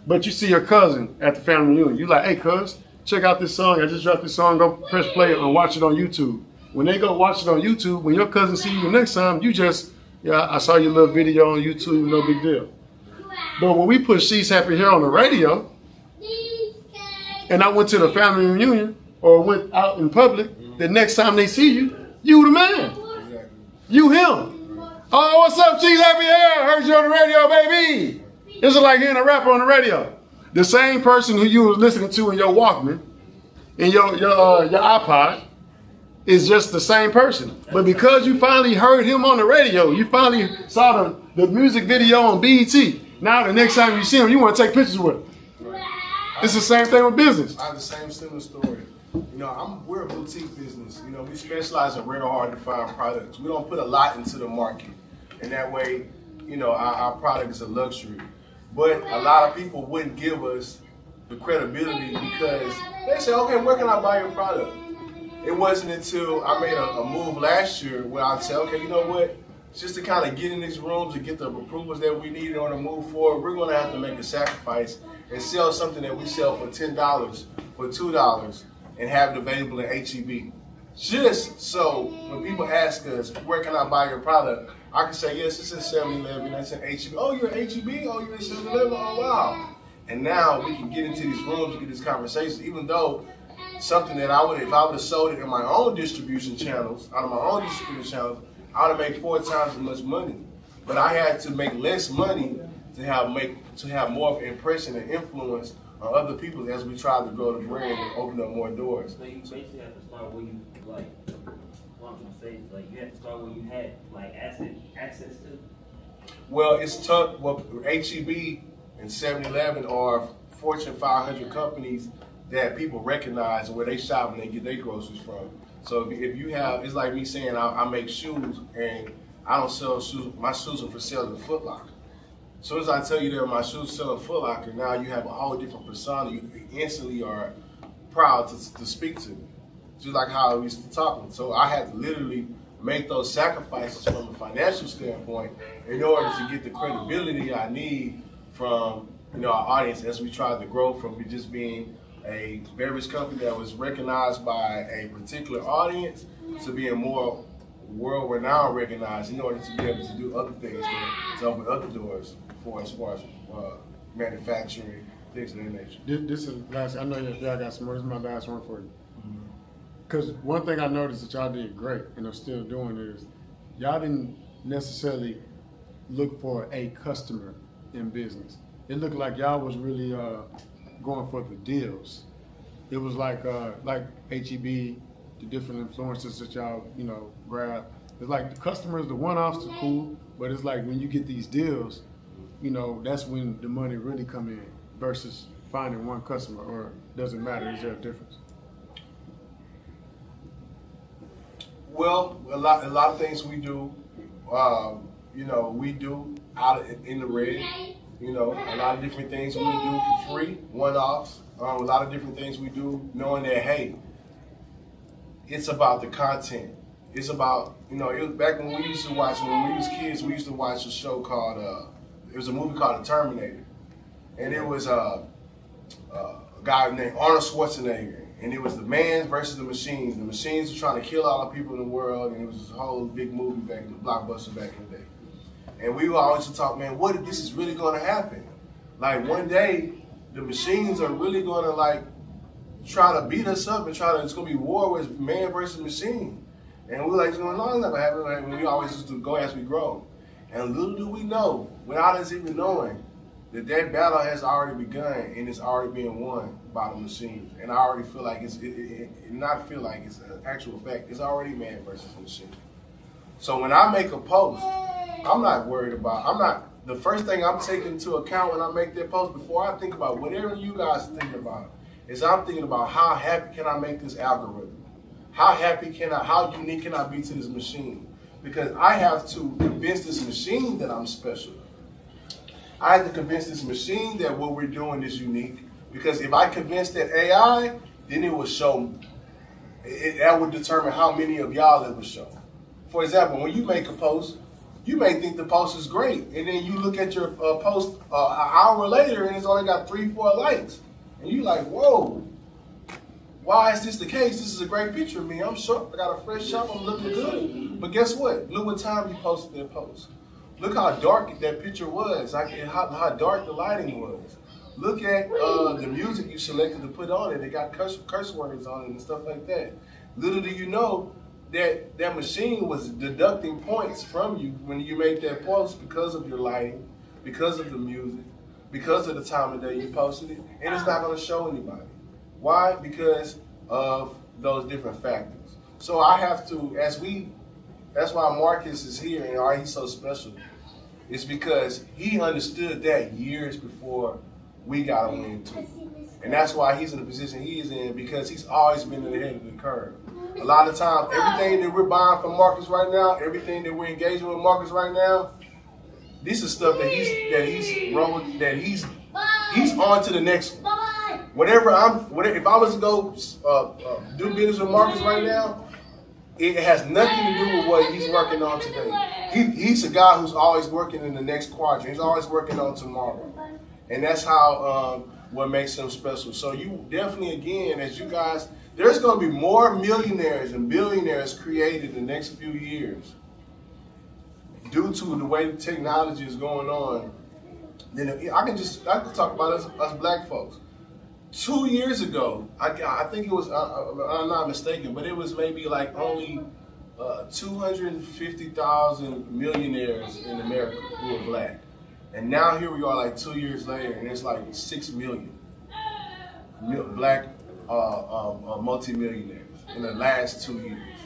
But you see your cousin at the family reunion. You like, hey, cuz, check out this song. I just dropped this song. Go press play and watch it on YouTube. When they go watch it on YouTube, when your cousin see you the next time, you just, I saw your little video on YouTube, no big deal. But when we put She's Happy Hair on the radio, and I went to the family reunion or went out in public, the next time they see you, you the man. Exactly. You him. Oh, what's up, She's Happy Hair? Heard you on the radio, baby. This is like hearing a rapper on the radio. The same person who you was listening to in your Walkman, in your iPod, is just the same person. But because you finally heard him on the radio, you finally saw the music video on BET, now the next time you see him, you want to take pictures with him. It's the same thing with business. I have the same similar story. We're a boutique business. We specialize in rare, hard to find products. We don't put a lot into the market. And that way, our product is a luxury. But a lot of people wouldn't give us the credibility because they say, okay, where can I buy your product? It wasn't until I made a move last year where I said, okay, you know what? just to kind of get in these rooms and get the approvals that we need in order to move forward, we're going to have to make a sacrifice and sell something that we sell for $10 for $2 and have it available in HEB. Just so when people ask us, where can I buy your product? I can say, yes, it's in 7-Eleven, that's in HEB. Oh, you're at HEB? Oh, you're in 7-Eleven? Oh, wow. And now we can get into these rooms and get these conversations, even though something that I would, if I would have sold it in my own distribution channels, out of my own distribution channels, I would have made 4 times as much money. But I had to make less money to have more of an impression and influence on other people as we try to grow the brand and open up more doors. So you basically have to start where you like. What I'm gonna say is like you have to start where you had like access to. Well, it's tough. Well, HEB and 7-Eleven are Fortune 500 companies that people recognize and where they shop and they get their groceries from. So if you have, it's like me saying I make shoes and I don't sell shoes. My shoes are for sale in Foot Locker. As soon as I tell you that my shoes sell in Foot Locker, now you have a whole different persona. You instantly are proud to speak to me, just like how we used to talk. So I had to literally make those sacrifices from a financial standpoint in order to get the credibility I need from our audience as we try to grow from just being a beverage company that was recognized by a particular audience to being more world-renowned recognized in order to be able to do other things to open other doors for as far as manufacturing, things of that nature. This is last. I know y'all got some more. This is my last one for you. Because one thing I noticed that y'all did great and are still doing is y'all didn't necessarily look for a customer in business. It looked like y'all was really going for the deals. It was like HEB, the different influencers that y'all grab. It's like the customers, the one-offs are cool, but it's like when you get these deals, that's when the money really come in versus finding one customer. Or does it matter? Is there a difference? Well, a lot of things we do, we do out in the red. A lot of different things we do for free, one-offs. A lot of different things we do knowing that, hey, it's about the content. It's about, it was back when we used to watch, when we was kids, we used to watch a show called, it was a movie called The Terminator. And it was a guy named Arnold Schwarzenegger. And it was the man versus the machines. The machines were trying to kill all the people in the world. And it was this whole big movie back in the blockbuster back in the day. And we would always talk, man, what if this is really going to happen? Like one day, the machines are really going to try to beat us up and it's going to be war with man versus machine. And we're like, no, it's not going to happen. Like, we always used to go as we grow. And little do we know, without us even knowing, that battle has already begun and it's already being won by the machines. And I already feel like it's an actual fact. It's already man versus machine. So when I make a post, I'm not worried about, the first thing I'm taking into account when I make that post before I think about whatever you guys think about is I'm thinking about how happy can I make this algorithm? How unique can I be to this machine? Because I have to convince this machine that I'm special. I have to convince this machine that what we're doing is unique. Because if I convince that AI, then it will show, that would determine how many of y'all it will show. For example, when you make a post, you may think the post is great, and then you look at your post an hour later and it's only got 3-4 likes. And you're like, whoa, why is this the case? This is a great picture of me. I'm sharp, I got a fresh shop, I'm looking good. But guess what? Look what time you posted that post. Look how dark that picture was, how dark the lighting was. Look at the music you selected to put on it. It got curse words on it and stuff like that. Little do you know that machine was deducting points from you when you made that post because of your lighting, because of the music, because of the time of day you posted it, and it's not going to show anybody. Why? Because of those different factors. So I have to, that's why Marcus is here and why he's so special. It's because he understood that years before we got him into it. And that's why he's in the position he is in, because he's always been ahead of the curve. A lot of times, everything that we're buying from Marcus right now, everything that we're engaging with Marcus right now, this is stuff that he's on to the next one. Whatever if I was to go do business with Marcus right now, it has nothing to do with what he's working on today. he's a guy who's always working in the next quadrant. He's always working on tomorrow. And that's how what makes him special. So you definitely, again, as you guys, there's going to be more millionaires and billionaires created in the next few years due to the way the technology is going on. Then I can talk about us black folks. 2 years ago, I think it was, I'm not mistaken, but it was maybe like only 250,000 millionaires in America who are black. And now here we are like 2 years later, and it's like 6 million black multimillionaires in the last 2 years.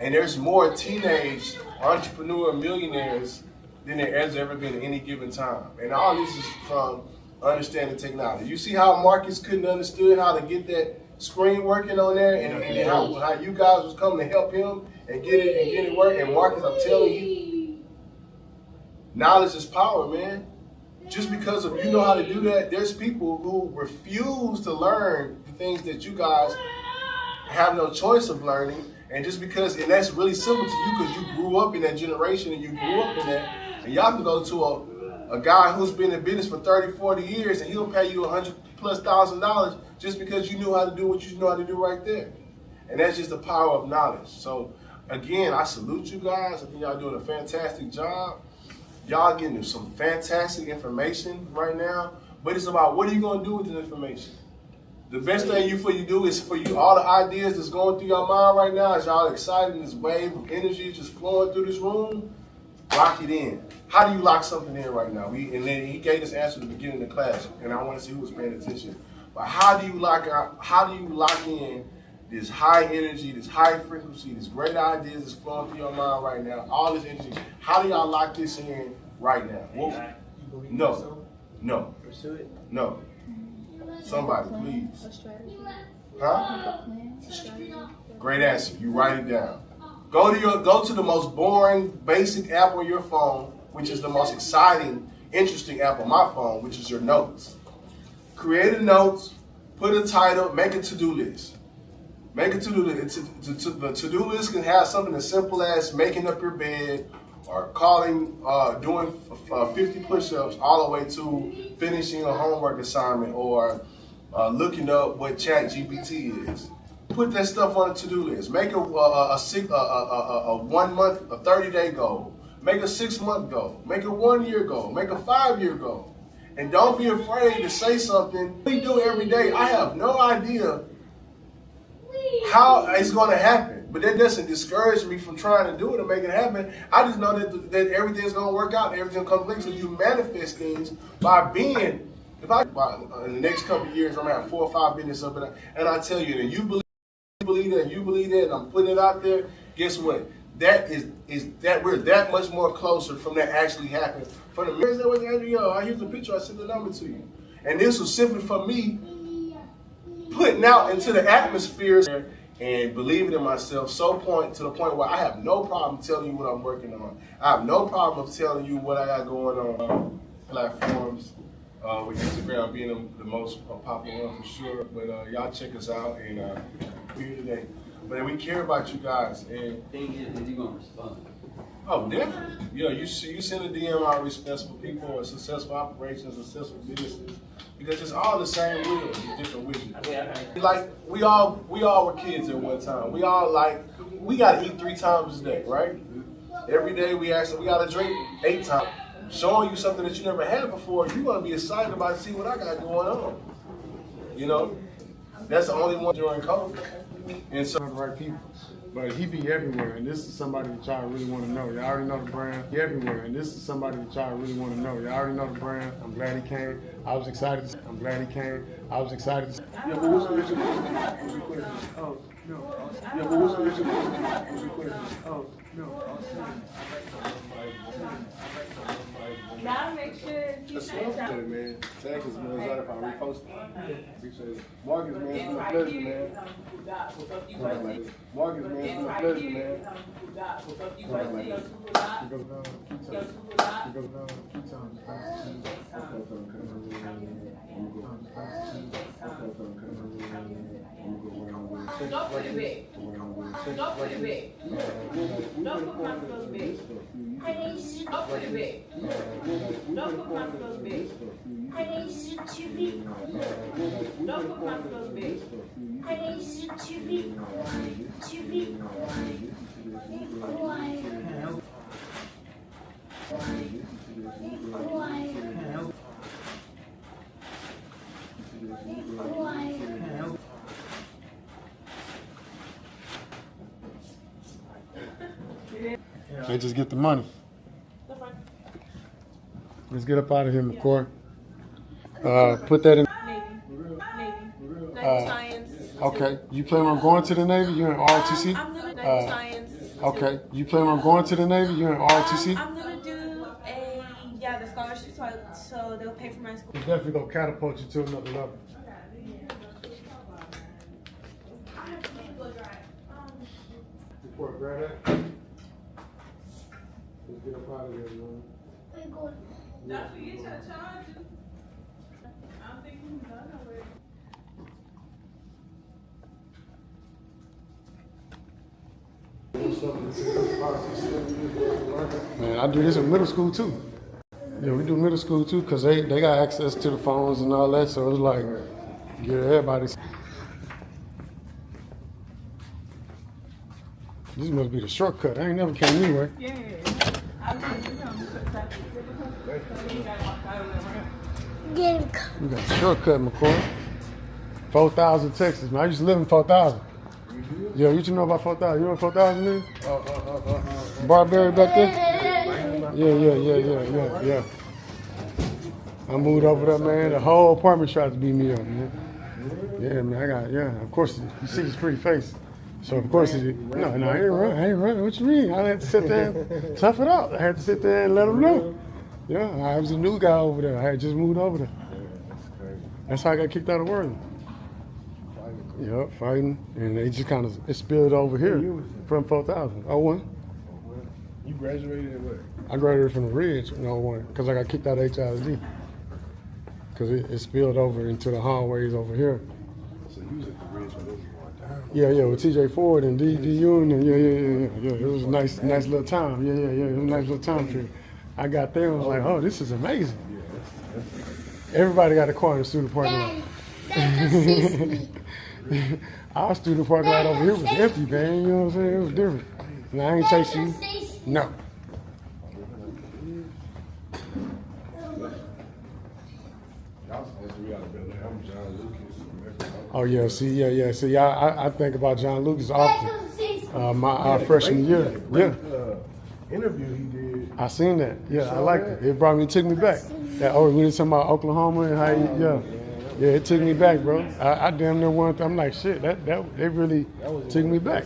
And there's more teenage entrepreneur millionaires than there has ever been at any given time. And all this is from understanding technology. You see how Marcus couldn't understand how to get that screen working on there, and how you guys was coming to help him and get it working. And Marcus, I'm telling you, knowledge is power, man. Just because of you know how to do that, there's people who refuse to learn the things that you guys have no choice of learning. And just because, and that's really simple to you because you grew up in that generation and you grew up in that. And y'all can go to a guy who's been in business for 30, 40 years and he'll pay you $100,000+ just because you knew how to do what you know how to do right there. And that's just the power of knowledge. So again, I salute you guys. I think y'all doing a fantastic job. Y'all getting some fantastic information right now, but it's about what are you going to do with the information. The best thing for you do is for you, all the ideas that's going through your mind right now, as y'all excited, this wave of energy just flowing through this room, lock it in. How do you lock something in right now? And then he gave this answer at the beginning of the class, and I want to see who was paying attention. But how do you lock in this high energy, this high frequency, this great ideas that's flowing through your mind right now, all this energy? How do y'all lock this in right now? Well, no. Pursue it? No. Somebody, please. A strategy. Huh? A strategy. Great answer. You write it down. Go to the most boring, basic app on your phone, which is the most exciting, interesting app on my phone, which is your notes. Create a notes, put a title, make a to-do list. Make a to-do list. The to-do list can have something as simple as making up your bed, or doing 50 push-ups, all the way to finishing a homework assignment, or looking up what ChatGPT is. Put that stuff on a to-do list. Make a 1 month, a 30-day goal. Make a 6-month goal. Make a 1-year goal. Make a 5-year goal. And don't be afraid to say something. We do every day. I have no idea how it's going to happen, but that doesn't discourage me from trying to do it and make it happen. I just know that everything's going to work out, everything's going to come. So you manifest things by being. If I in the next couple of years, I'm gonna have 4 or 5 businesses up, and I tell you that you believe that, you believe that, and I'm putting it out there. Guess what? That is that we're that much more closer from that actually happening. For the mirrors that was here's the picture. I sent the number to you, and this was simply for me putting out into the atmosphere and believing in myself to the point where I have no problem telling you what I'm working on. I have no problem of telling you what I got going on platforms. With Instagram being the most popular one for sure, but y'all check us out, and we're here today. But we care about you guys. And thing is you gonna respond. Oh, definitely. You send a DM out responsible people or successful operations, successful businesses, because it's all the same wheel, just different widgets. Like we all were kids at one time. We gotta eat 3 times a day, right? Every day we gotta drink 8 times. Showing you something that you never had before, you're gonna be excited about to see what I got going on. You know, that's the only one during COVID. And so the right people. But he be everywhere, and this is somebody that y'all really want to know. Y'all already know the brand. He everywhere, and this is somebody that y'all really want to know. Y'all already know the brand. I'm glad he came. I was excited. I'm glad he came. I was excited. Yeah, but what's the original? Oh, no. Yeah, but what's the original? Oh, no. Gotta make sure you that's say what I'm something. saying, man. Tag us, man. If I repost it. Appreciate it. Marcus, man, it's been a pleasure, man. Marcus, man, it's been a pleasure, man. Don't put it big. Don't put it big. Don't put my stuff big. I need you. Don't put it back. Don't put my clothes back. I need you to be. Don't put my clothes back. I need you to be quiet. To be quiet. Be quiet. Be quiet. Be quiet. They just get the money. Let's get up out of here, McCoy. Put that in. Navy Science. Okay. You plan on going to the Navy? You're in ROTC? I'm gonna do Science. Okay. You plan on going to the Navy? You're in ROTC? I'm gonna do the scholarship so they'll pay for my school. It's definitely gonna catapult you to another level. Report, grab that. Let's get up out of here, man. We're going. Don't forget your charger. I don't think he's done already. Man, I do this in middle school too. Yeah, we do middle school too, cause they got access to the phones and all that, so it's like, get everybody. This must be the shortcut. I ain't never came anywhere. Yeah. I was going to come to you gotta walk out of there. Get him. We got a shortcut, McCoy. 4,000 Texas, man. I used to live in 4,000. Yeah, you know about 4,000? You know what 4,000 is? Barberry back there? Yeah. I moved over there, man. The whole apartment tried to beat me up, man. Yeah, man, of course, you see his pretty face. So, of course, I ain't running. What you mean? I had to sit there and tough it out. I had to sit there and let him know. Yeah, I was a new guy over there. I had just moved over there. That's how I got kicked out of Worthing. Yep, fighting. And they just kind of, it spilled over here from 4,000. 01. You graduated in what? I graduated from the Ridge in 01 because I got kicked out of HISD. Because it spilled over into the hallways over here. So you was at the Ridge when it was going down? Yeah, with TJ Ford and DU and yeah. It was a nice little time. Yeah. It was a nice little time period. I got there and was like, oh, this is amazing. Everybody got a car in the student parking lot. Our student parking lot over here was empty, man. You know what I'm saying? It was different. And I ain't chasing you. No. Oh yeah, see, I think about John Lucas often. My freshman year, Interview he did. I seen that. Yeah, I liked it. It took me back. That we were talking about Oklahoma and how it took me back, bro. I damn near wanted. I'm like, shit, they really took me back.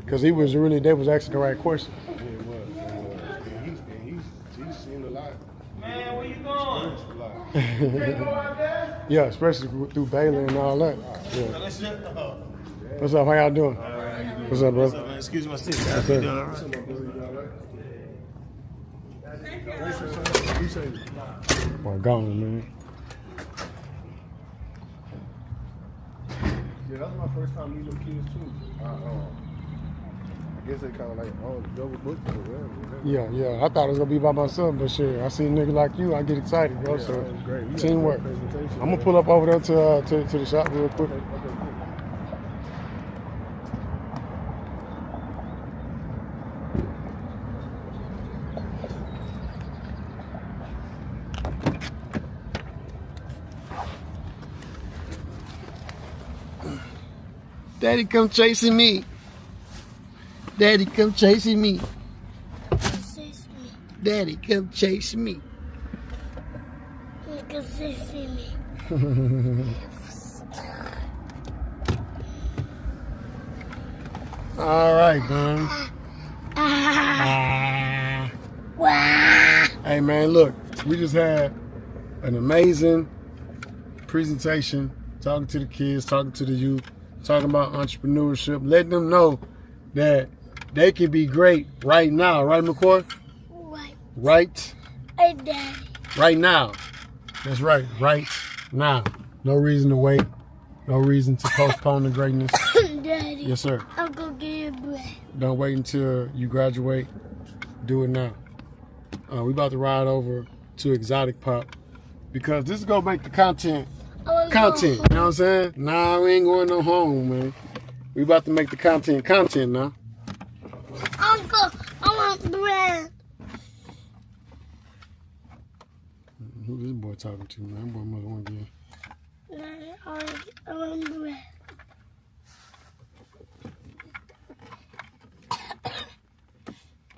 Because they was asking the right question. Yeah, it was. And he's seen a lot. Man, where you going? Yeah, especially through Baylor and all that. Yeah. What's up? How y'all doing? What's up, bro? Excuse my seat. Boy, gone, man. Yeah, that was my first time meeting them kids too. I guess they kind of like double booked or whatever. Yeah. I thought it was gonna be by myself, but shit, I see a nigga like you, I get excited, bro. So great. teamwork. I'm gonna pull up over there to the shop real quick. Daddy come chasing me. Daddy come chasing me. Daddy come chase me. All right, man. Hey, man, look, we just had an amazing presentation, talking to the kids, talking to the youth, talking about entrepreneurship, letting them know that they can be great right now, right, McCoy? Right. Hey, Daddy. Right now. That's right. Right now. No reason to wait. No reason to postpone the greatness. Daddy. Yes, sir. I'll go get your bread. Don't wait until you graduate. Do it now. We about to ride over to Exotic Pop because this is gonna make the content. You know what I'm saying? Nah, we ain't going no home, man. We about to make the content now. Uncle, I want bread. Who this boy talking to, man? That boy must want to get